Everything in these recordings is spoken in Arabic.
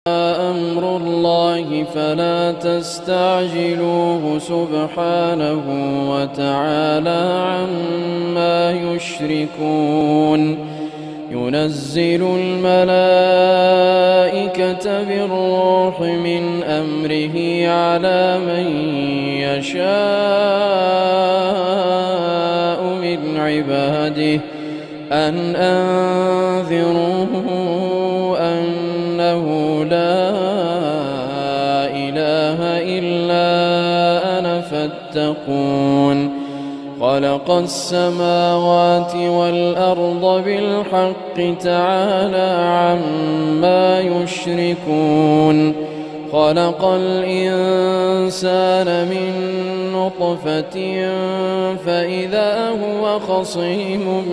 أمر الله فلا تستعجلوه سبحانه وتعالى عما يشركون ينزل الملائكة بالروح من أمره على من يشاء من عباده أن أنذروا أنه لا إله إلا أنا فاتقون خلق السماوات والأرض بالحق تعالى عما يشركون خلق الإنسان من نطفة فإذا هو خصيم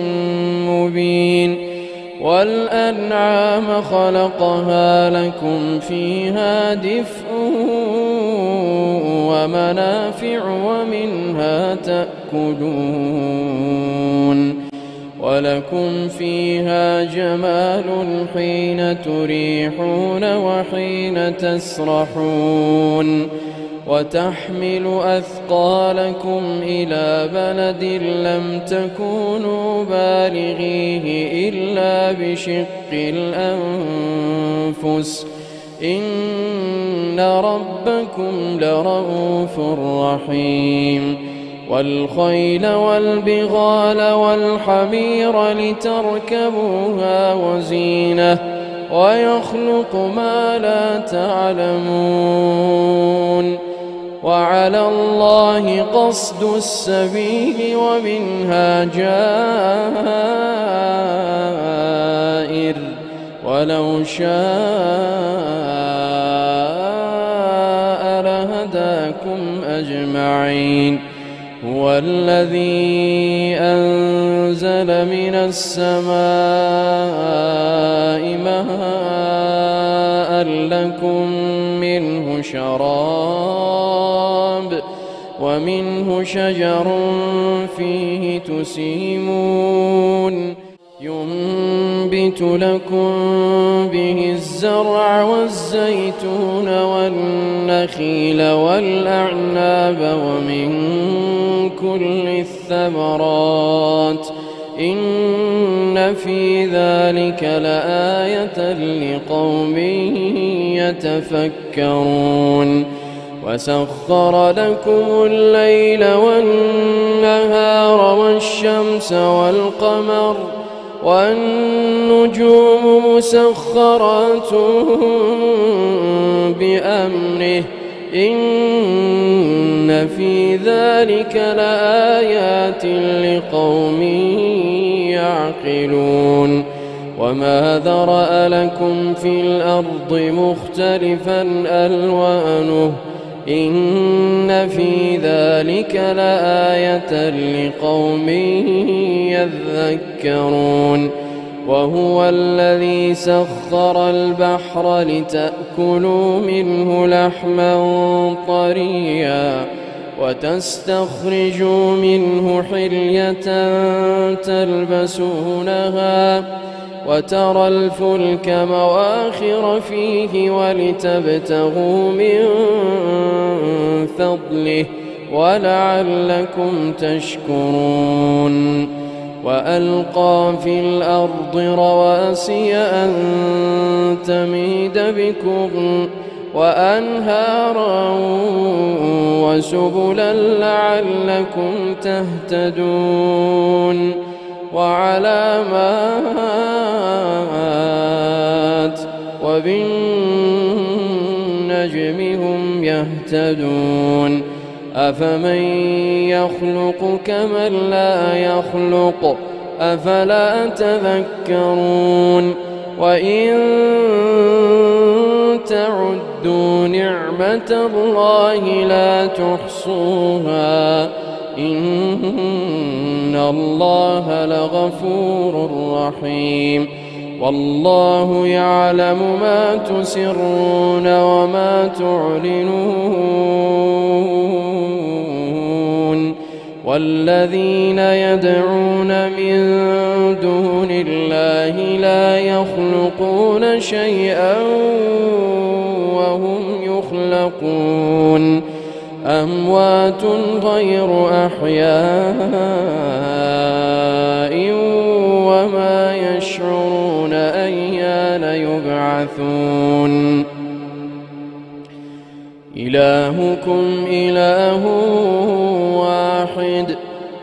مبين والأنعام خلقها لكم فيها دفء ومنافع ومنها تأكلون ولكم فيها جمال حين تريحون وحين تسرحون وتحمل أثقالكم إلى بلد لم تكونوا بالغيه إلا بشق الأنفس إن ربكم لرؤوف رحيم والخيل والبغال والحمير لتركبوها وزينة ويخلق ما لا تعلمون وعلى الله قصد السبيل ومنها جائر ولو شاء لهداكم أجمعين هو الذي أنزل من السماء ماء لكم منه شراب ومنه شجر فيه تسيمون ينبت لكم به الزرع والزيتون والنخيل والأعناب ومن كل الثمرات إن في ذلك لآية لقوم يتفكرون وسخر لكم الليل والنهار والشمس والقمر والنجوم مسخرات بأمره إن في ذلك لآيات لقوم يعقلون وما ذرأ لكم في الأرض مختلفا ألوانه إن في ذلك لآية لقوم يذكرون وهو الذي سخر البحر لتأكلوا منه لحما طريا وتستخرجوا منه حلية تلبسونها وترى الفلك مواخر فيه ولتبتغوا من فضله ولعلكم تشكرون وألقى في الأرض رواسي أن تميد بكم وأنهارا وسبلا لعلكم تهتدون وعلامات وبالنجم هم يهتدون أفمن يخلق كمن لا يخلق أفلا تذكرون وإن تعدوا نعمة الله لا تحصوها إن الله لغفور رحيم والله يعلم ما تسرون وما تعلنون والذين يدعون من دون الله لا يخلقون شيئا يخرقون أموات غير أحياء وما يشعرون أيان يبعثون إلهكم إله واحد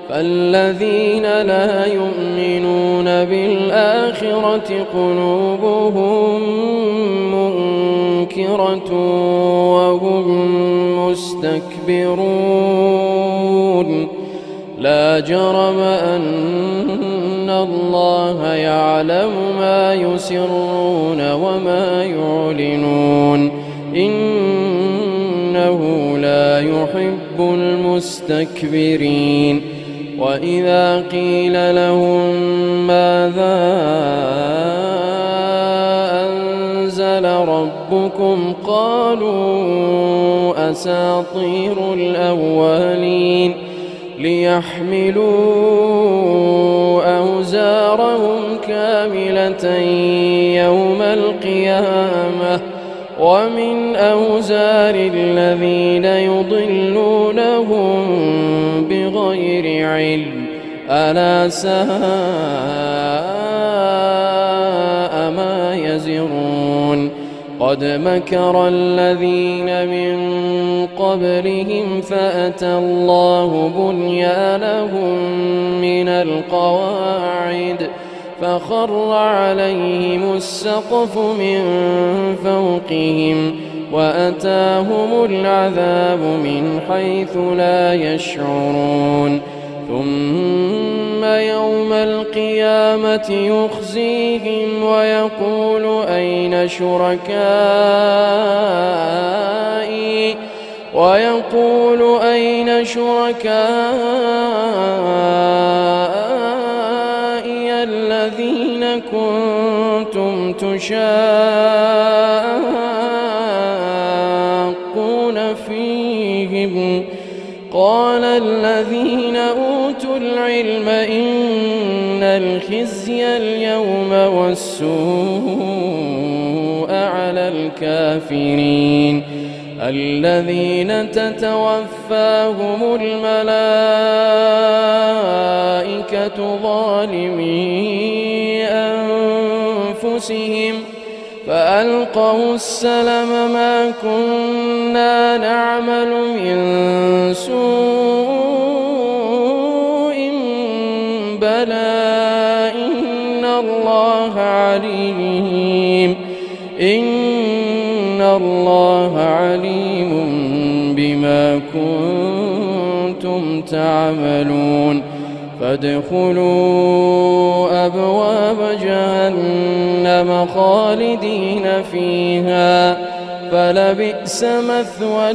فالذين لا يؤمنون بالآخرة قلوبهم منكرة وهم مستكبرون لا جرم أن الله يعلم ما يسرون وما يعلنون إنه لا يحب المستكبرين وإذا قيل لهم ماذا أنزل ربكم قالوا أساطير الأولين ليحملوا أوزارهم كاملة يوم القيامة ومن أوزار الذين يضلونهم بغير علم ألا ساء ما يزرون قد مكر الذين من قبلهم فأتى الله بنيانهم من القواعد فخر عليهم السقف من فوقهم وأتاهم العذاب من حيث لا يشعرون ثم يوم القيامة يخزيهم ويقول أين شركائي الذين كنتم تشاقون فيهم قال الذين أوتوا العلم إن الخزي اليوم والسوء على الكافرين الذين تتوفاهم الملائكة ظالمي أنفسهم فألقوا السلم ما كنا نعمل من سوء بلى إن الله عليم بما كنتم تعملون فادخلوا أبواب جهنم خالدين فيها فلبئس مثوى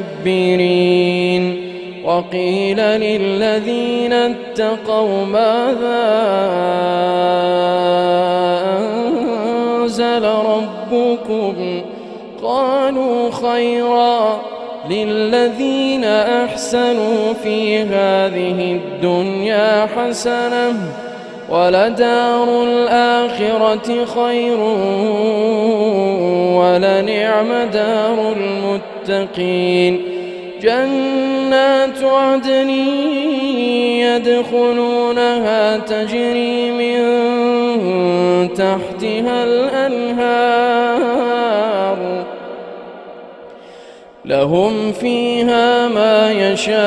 المتكبرين وقيل للذين اتقوا ماذا أنزل ربكم قالوا خيرا للذين أحسنوا في هذه الدنيا حسنة ولدار الآخرة خير ولنعم دار المتقين جنات عدن يدخلونها تجري من تحتها الأنهار لهم فيها ما يشاءون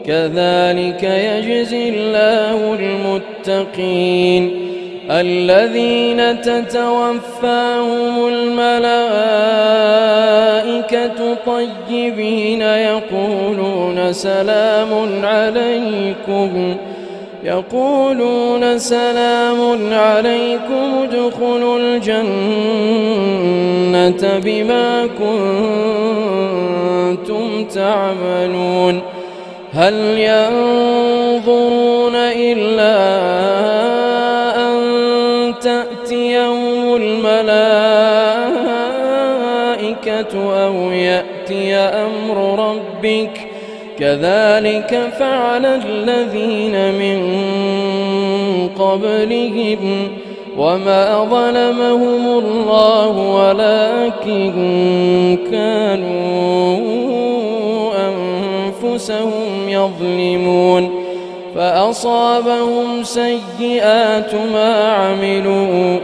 كذلك يجزي الله المتقين الذين تتوفاهم الملائكة طيبين يقولون سلام عليكم ادخلوا الجنة بما كنتم تعملون هل ينظرون إلا أن تأتيهم الملائكة أو يأتي أمر ربك كذلك فعل الذين من قبلهم وما ظلمهم الله ولكن كانوا أنفسهم يظلمون فأصابهم سيئات ما عملوا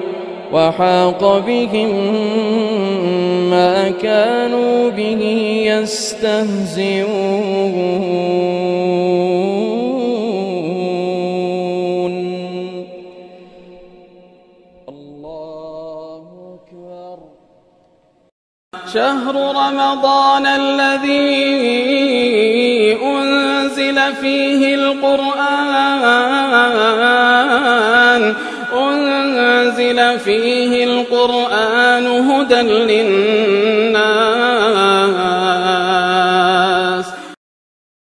وحاق بهم ما كانوا به يستهزئون. الله أكبر. شهر رمضان الذي أنزل فيه القرآن هدى للناس